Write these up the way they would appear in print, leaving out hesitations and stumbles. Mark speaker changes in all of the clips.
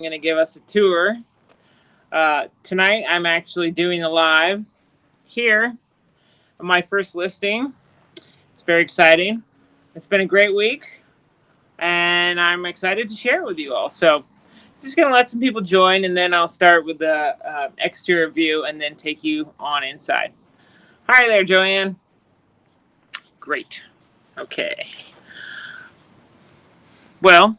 Speaker 1: going to give us a tour. Tonight, I'm actually doing a live here on my first listing. It's very exciting. It's been a great week, and I'm excited to share it with you all. So, just going to let some people join, and then I'll start with the exterior view and then take you on inside. Hi there, Joanne. Great. Okay. Well,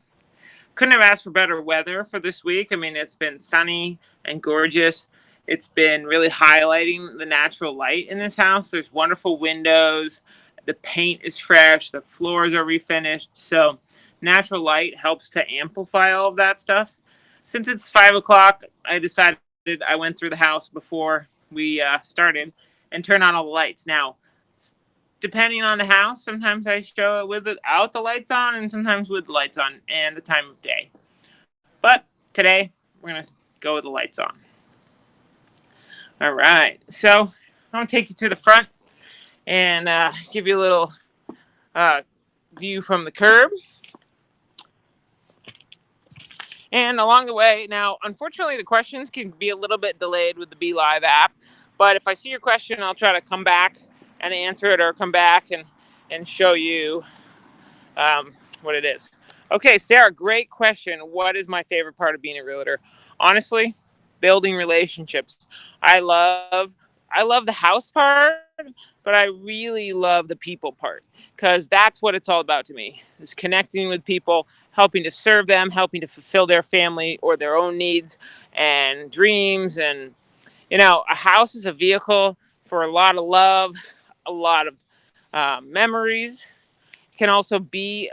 Speaker 1: couldn't have asked for better weather for this week. I mean, it's been sunny and gorgeous. It's been really highlighting the natural light in this house. There's wonderful windows. The paint is fresh. The floors are refinished. So natural light helps to amplify all of that stuff. Since it's 5 o'clock, I decided I went through the house before we started and turned on all the lights. Now, depending on the house, sometimes I show it without the lights on and sometimes with the lights on and the time of day. But today, we're going to go with the lights on. All right. So I'm going to take you to the front and give you a little view from the curb. And along the way, now, unfortunately, the questions can be a little bit delayed with the BeLive app. But if I see your question, I'll try to come back and answer it or come back and show you what it is. Okay, Sarah, great question. What is my favorite part of being a realtor? Honestly, building relationships. I love the house part, but I really love the people part because that's what it's all about to me. Is connecting with people, helping to serve them, helping to fulfill their family or their own needs and dreams. And a house is a vehicle for a lot of love, a lot of memories. Can also be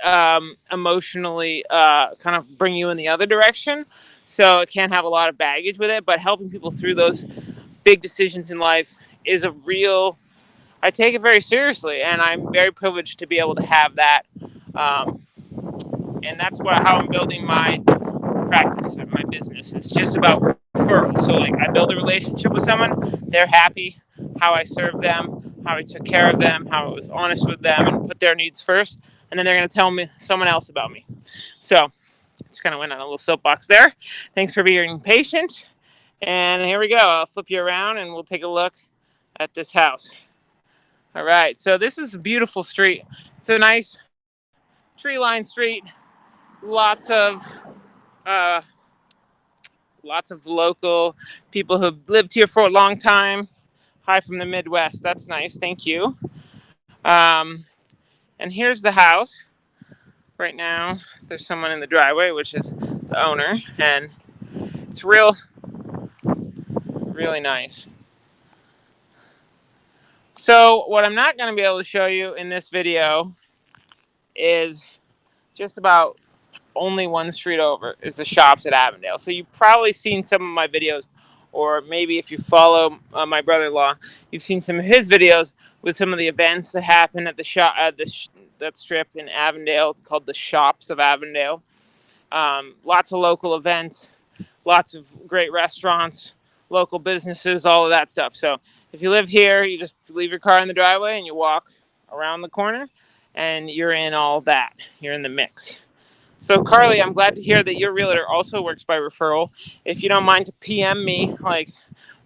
Speaker 1: emotionally kind of bring you in the other direction. So it can have a lot of baggage with it, but helping people through those big decisions in life is I take it very seriously, and I'm very privileged to be able to have that. And that's how I'm building my practice and my business. It's just about referrals. So like I build a relationship with someone, they're happy, how I served them, how I took care of them, how I was honest with them and put their needs first. And then they're going to tell me someone else about me. So just kind of went on a little soapbox there. Thanks for being patient. And here we go. I'll flip you around and we'll take a look at this house. All right. So this is a beautiful street. It's a nice tree-lined street. Lots of local people who've lived here for a long time. Hi from the Midwest. That's nice. Thank you. And here's the house. Right now, there's someone in the driveway, which is the owner, and it's really nice. So what I'm not going to be able to show you in this video is just about only one street over is the shops at Avondale. So you've probably seen some of my videos, or maybe if you follow my brother-in-law, you've seen some of his videos with some of the events that happen at the shop that strip in Avondale called the Shops of Avondale. Lots of local events, lots of great restaurants, local businesses, all of that stuff. So if you live here, you just leave your car in the driveway and you walk around the corner and you're in all that. You're in the mix. So Carly, I'm glad to hear that your realtor also works by referral. If you don't mind to PM me, like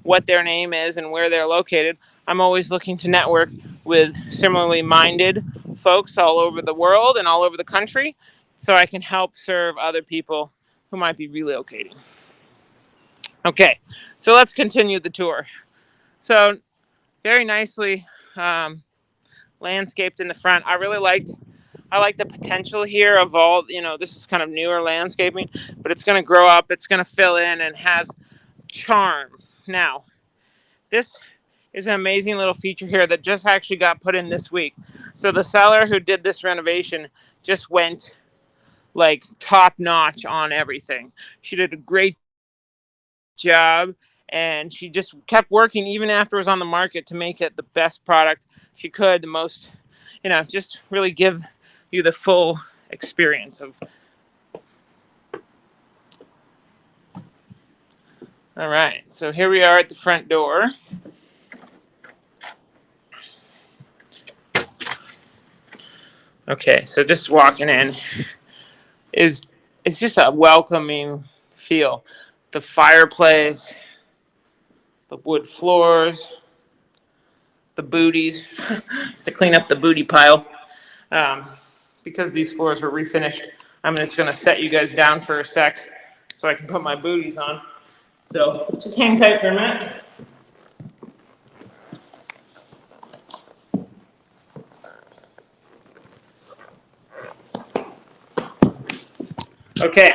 Speaker 1: what their name is and where they're located, I'm always looking to network with similarly minded folks all over the world and all over the country so I can help serve other people who might be relocating. Okay, so let's continue the tour. So very nicely landscaped in the front. I like the potential here of all, this is kind of newer landscaping, but it's going to grow up, it's going to fill in and has charm. Now, this is an amazing little feature here that just actually got put in this week. So the seller who did this renovation just went like top notch on everything. She did a great job and she just kept working even after it was on the market to make it the best product she could, the most, just really give you the full experience of. All right, so here we are at the front door. Okay, so just walking in it's just a welcoming feel. The fireplace, the wood floors, the booties, to clean up the booty pile. Um, because these floors were refinished, I'm just going to set you guys down for a sec so I can put my booties on. So just hang tight for a minute. Okay,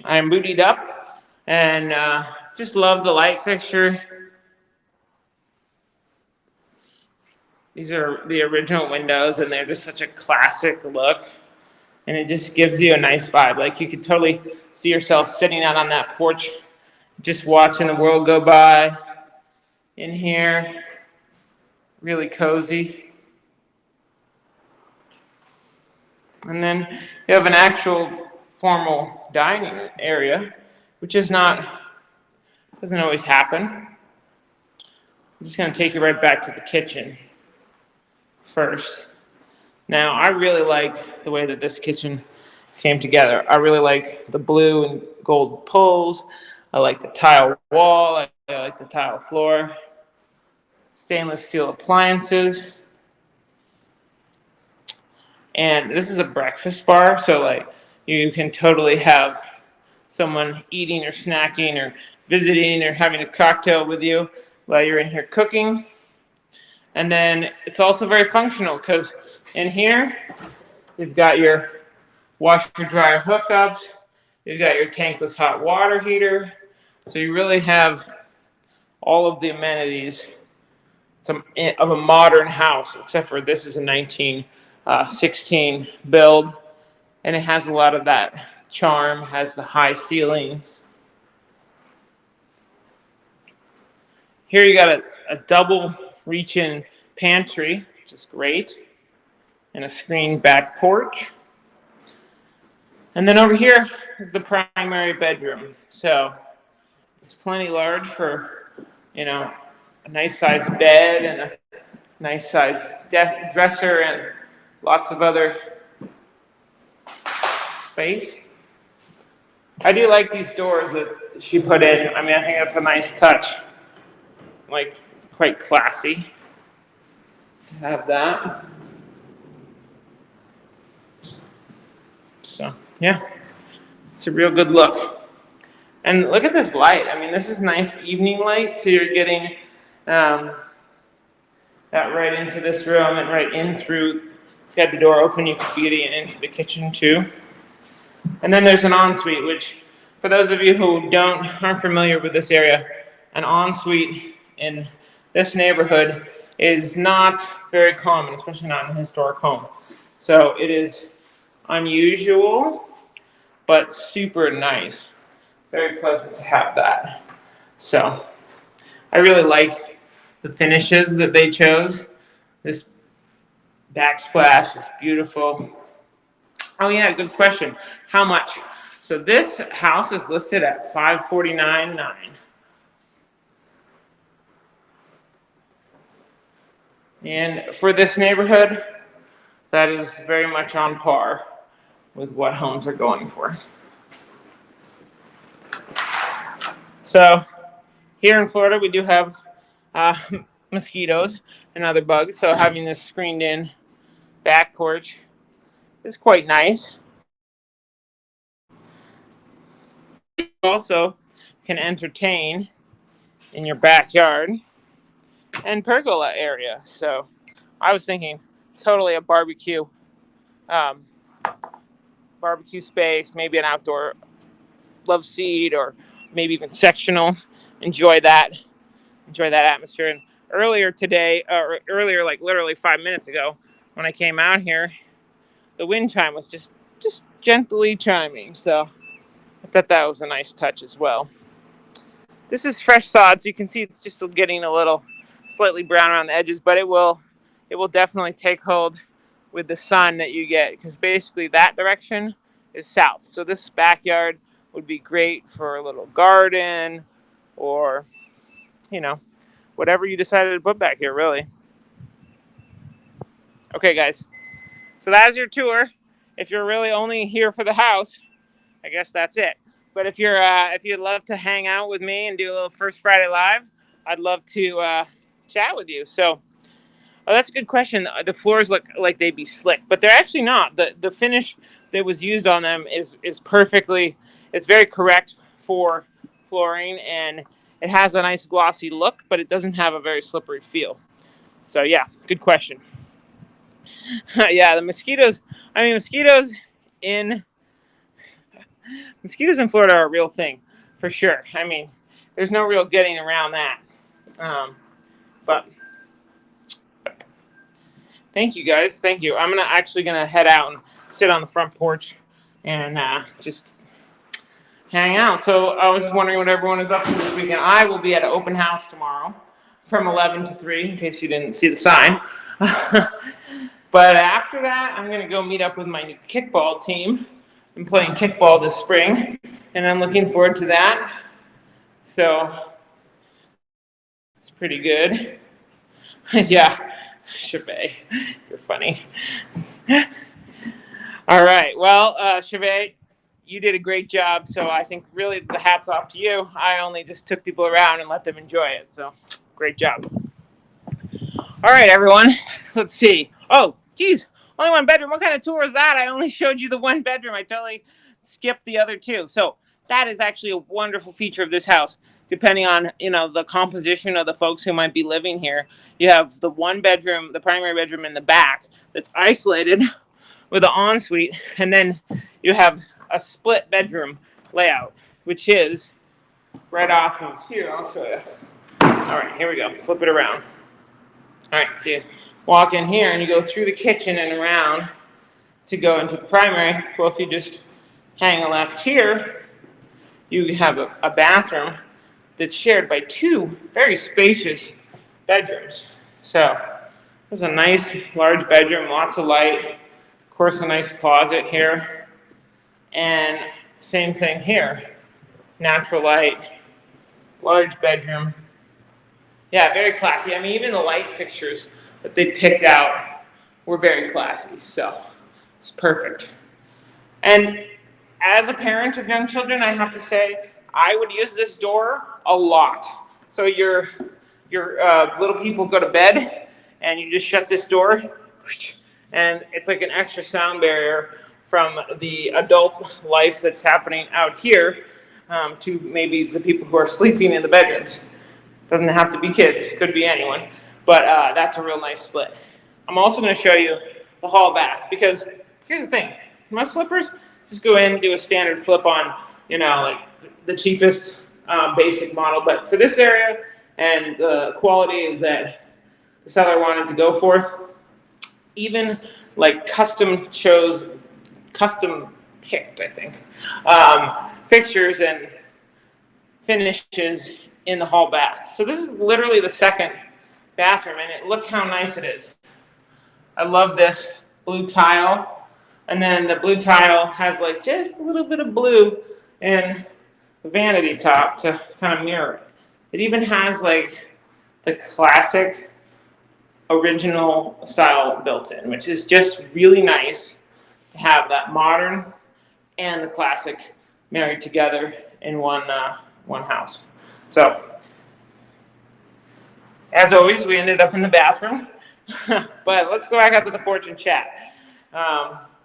Speaker 1: I'm bootied up and just love the light fixture. These are the original windows and they're just such a classic look. And it just gives you a nice vibe. Like you could totally see yourself sitting out on that porch, just watching the world go by in here. Really cozy. And then you have an actual formal dining area, which doesn't always happen. I'm just going to take you right back to the kitchen first. Now, I really like the way that this kitchen came together. I really like the blue and gold pulls. I like the tile wall. I like the tile floor. Stainless steel appliances. And this is a breakfast bar, so like you can totally have someone eating or snacking or visiting or having a cocktail with you while you're in here cooking. And then it's also very functional because in here you've got your washer dryer hookups, you've got your tankless hot water heater, so you really have all of the amenities of a modern house, except for this is a 1916 build, and it has a lot of that charm, has the high ceilings. Here you got a double reach-in pantry, which is great, and a screened back porch. And then over here is the primary bedroom. So it's plenty large for, a nice sized bed and a nice sized dresser and lots of other space. I do like these doors that she put in. I mean, I think that's a nice touch. Like, quite classy to have that. So, yeah, it's a real good look. And look at this light. I mean, this is nice evening light, so you're getting that right into this room and right in through. If you had the door open, you could be getting into the kitchen too. And then there's an ensuite, which, for those of you who aren't familiar with this area, an ensuite in this neighborhood is not very common, especially not in a historic home. So it is unusual, but super nice. Very pleasant to have that. So I really like the finishes that they chose. This backsplash is beautiful. Oh yeah, good question. How much? So this house is listed at $549,900. And for this neighborhood, that is very much on par with what homes are going for. So here in Florida, we do have mosquitoes and other bugs. So having this screened in back porch is quite nice. You also can entertain in your backyard and pergola area. So I was thinking totally a barbecue space, maybe an outdoor love seat or maybe even sectional. Enjoy that atmosphere. And earlier today, or earlier, like literally 5 minutes ago, when I came out here, the wind chime was just gently chiming. So I thought that was a nice touch as well. This is fresh sod, so you can see it's just getting a little slightly brown around the edges, but it will definitely take hold with the sun that you get, because basically that direction is south. So this backyard would be great for a little garden or, whatever you decided to put back here, really. Okay, guys. So that's your tour. If you're really only here for the house, I guess that's it. But But if you'd love to hang out with me and do a little First Friday Live, I'd love to chat with you. So, oh, that's a good question. The floors look like they'd be slick, but they're actually not. The finish that was used on them is perfectly. It's very correct for flooring, and it has a nice glossy look, but it doesn't have a very slippery feel. So yeah, good question. Yeah, the mosquitoes. I mean, in mosquitoes in Florida are a real thing, for sure. I mean, there's no real getting around that. But thank you guys. Thank you. I'm actually gonna head out and sit on the front porch and just hang out. So I was wondering what everyone is up to this weekend. I will be at an open house tomorrow from 11 to 3, in case you didn't see the sign. But after that, I'm gonna go meet up with my new kickball team. I'm playing kickball this spring, and I'm looking forward to that. So it's pretty good. Yeah, Chavez, you're funny. All right, well, Chavez, you did a great job. So I think really the hat's off to you. I only just took people around and let them enjoy it. So great job. All right, everyone. Let's see. Oh, geez, only one bedroom. What kind of tour is that? I only showed you the one bedroom. I totally skipped the other two. So that is actually a wonderful feature of this house. Depending on, the composition of the folks who might be living here, you have the one bedroom, the primary bedroom in the back that's isolated with an ensuite, and then you have a split bedroom layout, which is right off of here. I'll show you. All right, here we go. Flip it around. All right, so you walk in here and you go through the kitchen and around to go into the primary. Well, if you just hang a left here, you have a bathroom that's shared by two very spacious bedrooms. So there's a nice large bedroom, lots of light, of course a nice closet here, and same thing here, natural light, large bedroom. Yeah, very classy. I mean, even the light fixtures that they picked out were very classy, so it's perfect. And as a parent of young children, I have to say, I would use this door a lot. So your little people go to bed, and you just shut this door, and it's like an extra sound barrier from the adult life that's happening out here to maybe the people who are sleeping in the bedrooms. Doesn't have to be kids, it could be anyone, but that's a real nice split. I'm also going to show you the hall bath, because here's the thing, my slippers just go in and do a standard flip on, like the cheapest basic model, but for this area and the quality that the seller wanted to go for, even like custom picked, I think, fixtures and finishes in the hall bath. So this is literally the second bathroom, and look how nice it is. I love this blue tile, and then the blue tile has like just a little bit of blue in the vanity top to kind of mirror it. It even has like the classic original style built in, which is just really nice to have that modern and the classic married together in one house. So, as always, we ended up in the bathroom, but let's go back out to the porch and chat.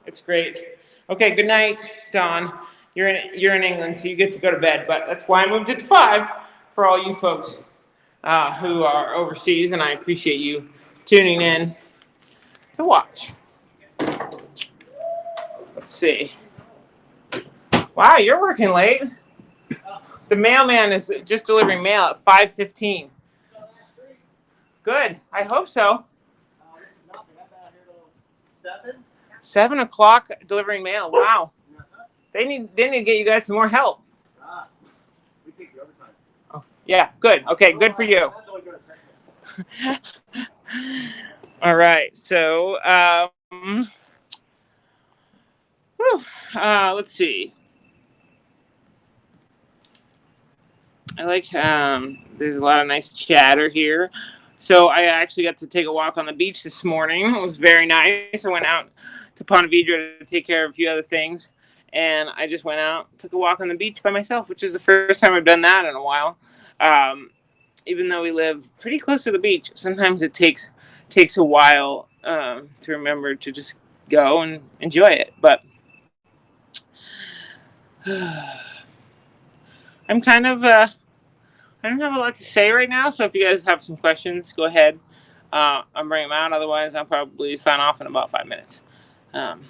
Speaker 1: It's great. Okay, good night, Dawn. You're in England, so you get to go to bed, but that's why I moved it to 5 for all you folks who are overseas, and I appreciate you tuning in to watch. Let's see. Wow, you're working late. The mailman is just delivering mail at 5:15. Good. I hope so. 7 o'clock delivering mail. Wow. They need to get you guys some more help.
Speaker 2: We take the overtime.
Speaker 1: Oh, yeah. Good. Okay. Good for you. All right. So, let's see. I like, there's a lot of nice chatter here. So I actually got to take a walk on the beach this morning. It was very nice. I went out to Ponte Vedra to take care of a few other things. and I just went out, took a walk on the beach by myself, which is the first time I've done that in a while. Even though we live pretty close to the beach, sometimes it takes a while to remember to just go and enjoy it. But I'm kind of I don't have a lot to say right now, so if you guys have some questions, go ahead. I'm bringing them out. Otherwise, I'll probably sign off in about 5 minutes. Um,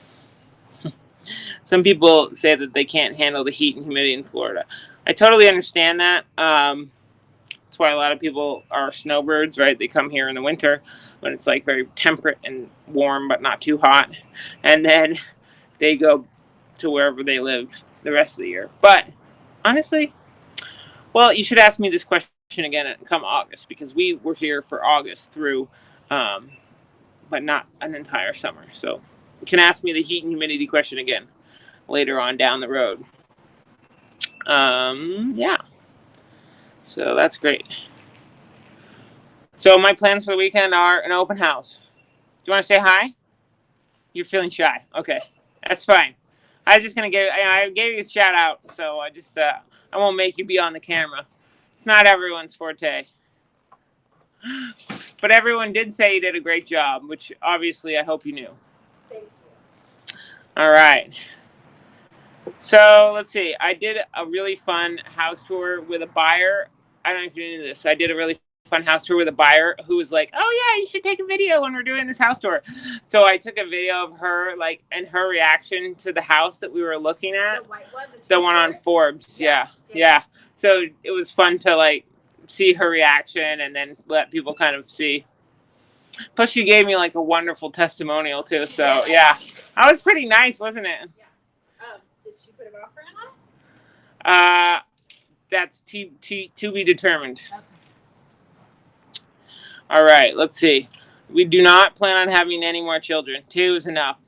Speaker 1: some people say that they can't handle the heat and humidity in Florida. I totally understand that. That's why a lot of people are snowbirds, right? They come here in the winter when it's like very temperate and warm, but not too hot. And then they go to wherever they live the rest of the year. But honestly, well, you should ask me this question again come August, because we were here for August through, but not an entire summer. So you can ask me the heat and humidity question again later on down the road. Yeah. So that's great. So my plans for the weekend are an open house. Do you want to say hi? You're feeling shy. Okay, that's fine. I was just gonna I gave you a shout out, so I won't make you be on the camera. It's not everyone's forte. But everyone did say you did a great job, which obviously I hope you knew.
Speaker 3: Thank you.
Speaker 1: All right. So let's see. I did a really fun house tour with a buyer. I don't know if you knew this. I did a really fun house tour with a buyer who was like, "Oh yeah, you should take a video when we're doing this house tour." So I took a video of her, like, and her reaction to the house that we were looking at.
Speaker 3: The white one,
Speaker 1: the one on Forbes. Yeah. So it was fun to like see her reaction and then let people kind of see. Plus, she gave me like a wonderful testimonial too. So yeah, that was pretty nice, wasn't it?
Speaker 3: Yeah. Did she put an offer in on it?
Speaker 1: That's to be determined. Okay. All right, let's see. We do not plan on having any more children. 2 is enough.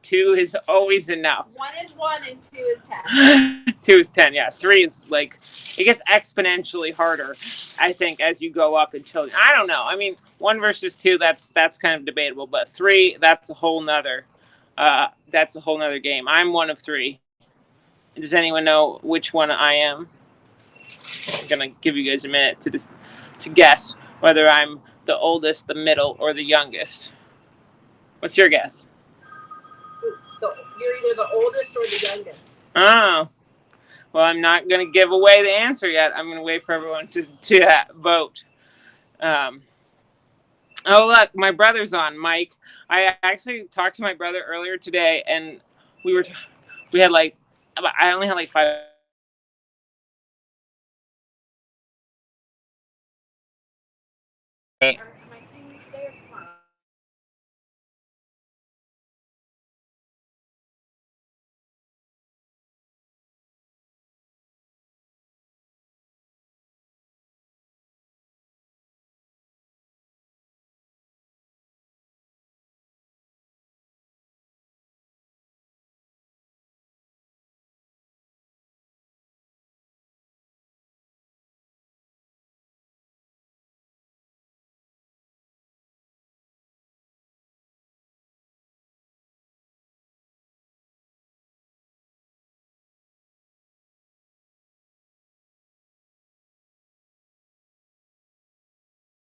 Speaker 1: 2 is always enough.
Speaker 3: 1 is 1 and 2 is 10.
Speaker 1: 2 is 10, yeah. 3 is like, it gets exponentially harder, I think, as you go up in children. I don't know. I mean, 1 versus 2, that's kind of debatable. But 3, that's a whole nother game. I'm one of 3. Does anyone know which one I am? I'm gonna give you guys a minute to guess whether I'm the oldest, the middle, or the youngest. What's your guess?
Speaker 3: You're either the oldest or the youngest.
Speaker 1: Oh, well, I'm not gonna give away the answer yet. I'm gonna wait for everyone to vote. Oh, look, my brother's on, Mike. I actually talked to my brother earlier today, and we had like, I only had like 5.
Speaker 3: Am I seeing you today or tomorrow?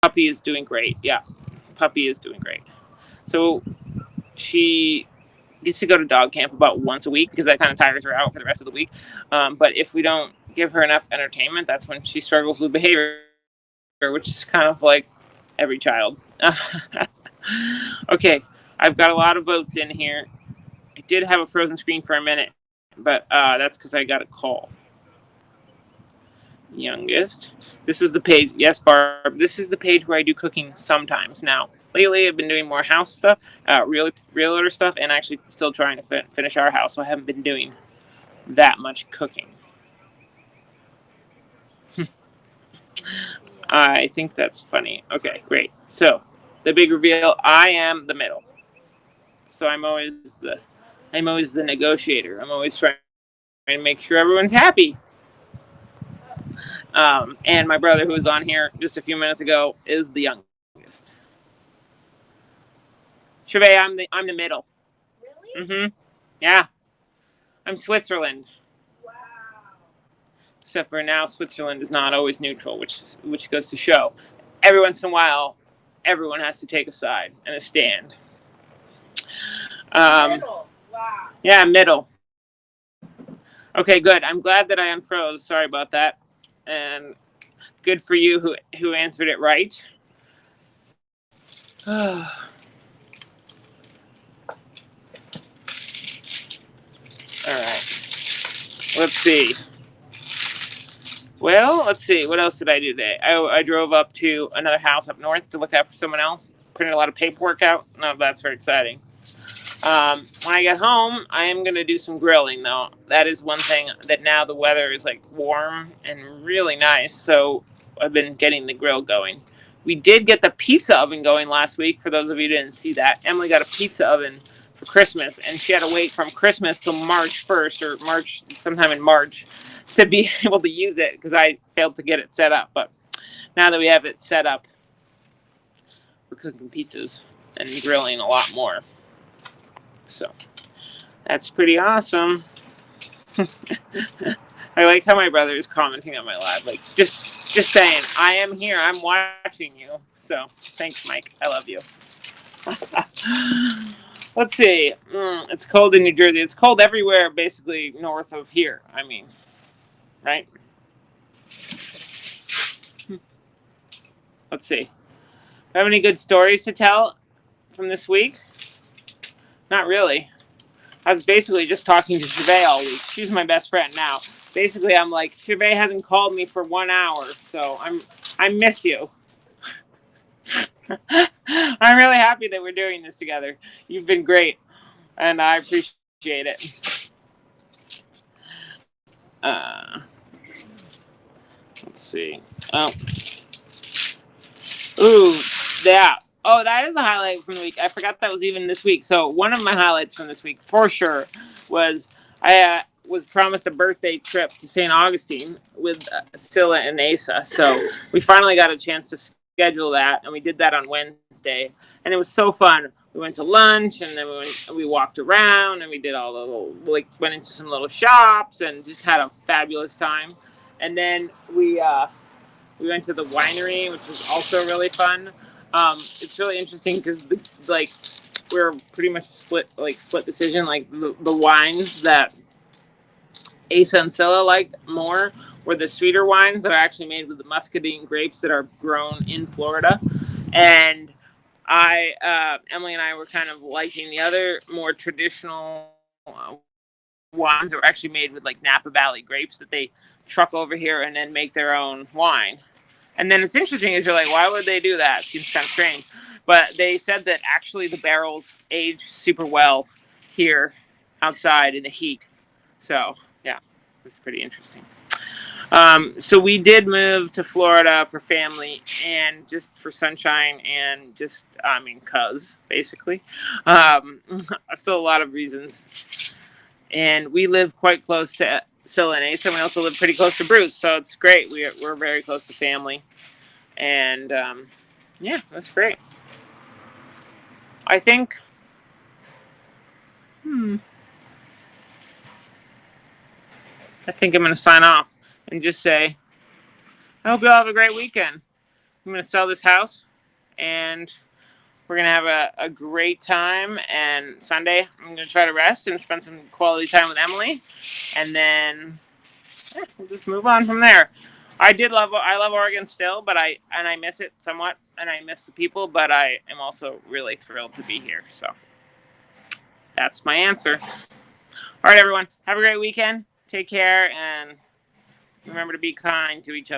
Speaker 1: Puppy is doing great. Yeah, Puppy is doing great. So she gets to go to dog camp about once a week because that kind of tires her out for the rest of the week. But if we don't give her enough entertainment, that's when she struggles with behavior, which is kind of like every child. Okay, I've got a lot of votes in here. I did have a frozen screen for a minute, but that's because I got a call. Youngest. This is the page. Yes, Barb. This is the page where I do cooking sometimes now. Lately, I've been doing more house stuff, realtor stuff, and actually still trying to finish our house, so I haven't been doing that much cooking. I think that's funny. Okay, great. So, the big reveal, I am the middle. So I'm always the negotiator. I'm always trying to make sure everyone's happy. And my brother, who was on here just a few minutes ago, is the youngest. Chevy, I'm the middle.
Speaker 3: Really?
Speaker 1: Yeah. I'm Switzerland.
Speaker 3: Wow.
Speaker 1: Except for now, Switzerland is not always neutral, which goes to show. Every once in a while, everyone has to take a side and a stand.
Speaker 3: Middle. Wow.
Speaker 1: Yeah, middle. Okay, good. I'm glad that I unfroze. Sorry about that. And good for you who answered it right. All right. Let's see. Well, let's see. What else did I do today? I drove up to another house up north to look out for someone else. Printed a lot of paperwork out. No, that's very exciting. When I get home, I am going to do some grilling, though. That is one thing that now the weather is like warm and really nice, so I've been getting the grill going. We did get the pizza oven going last week, for those of you who didn't see that. Emily got a pizza oven for Christmas, and she had to wait from Christmas till March 1st, or sometime in March, to be able to use it, because I failed to get it set up. But now that we have it set up, we're cooking pizzas and grilling a lot more. So that's pretty awesome. I like how my brother is commenting on my live, like just saying, I am here, I'm watching you. So thanks, Mike, I love you. Let's see. It's cold in New Jersey. It's cold everywhere, basically north of here. I mean, right? Let's see. Have any good stories to tell from this week? Not really. I was basically just talking to Chevy all week. She's my best friend now. Basically, I'm like, Chevy hasn't called me for 1 hour, so I miss you. I'm really happy that we're doing this together. You've been great, and I appreciate it. Let's see. Oh. Ooh, yeah. Oh, that is a highlight from the week. I forgot that was even this week. So one of my highlights from this week, for sure, was I was promised a birthday trip to St. Augustine with Scylla and Asa. So we finally got a chance to schedule that, and we did that on Wednesday. And it was so fun. We went to lunch, and then we walked around, and we did all the little, went into some little shops, and just had a fabulous time. And then we went to the winery, which was also really fun. It's really interesting because we're pretty much split decision. Like the wines that Asa and Scylla liked more were the sweeter wines that are actually made with the muscadine grapes that are grown in Florida. And Emily and I were kind of liking the other more traditional wines that were actually made with like Napa Valley grapes that they truck over here and then make their own wine. And then it's interesting is you're like, why would they do that? It seems kind of strange. But they said that actually the barrels age super well here outside in the heat. So, yeah, it's pretty interesting. So we did move to Florida for family and just for sunshine and just, basically. Still a lot of reasons. And we live quite close to Scylla and Asa, and we also live pretty close to Bruce, so it's great. We're very close to family, and yeah, that's great. I think, I'm going to sign off and just say, I hope you all have a great weekend. I'm going to sell this house, and we're going to have a great time, and Sunday I'm going to try to rest and spend some quality time with Emily, and then we'll just move on from there. I love Oregon still, but I miss it somewhat, and I miss the people, but I am also really thrilled to be here. So that's my answer. All right, everyone, have a great weekend. Take care, and remember to be kind to each other.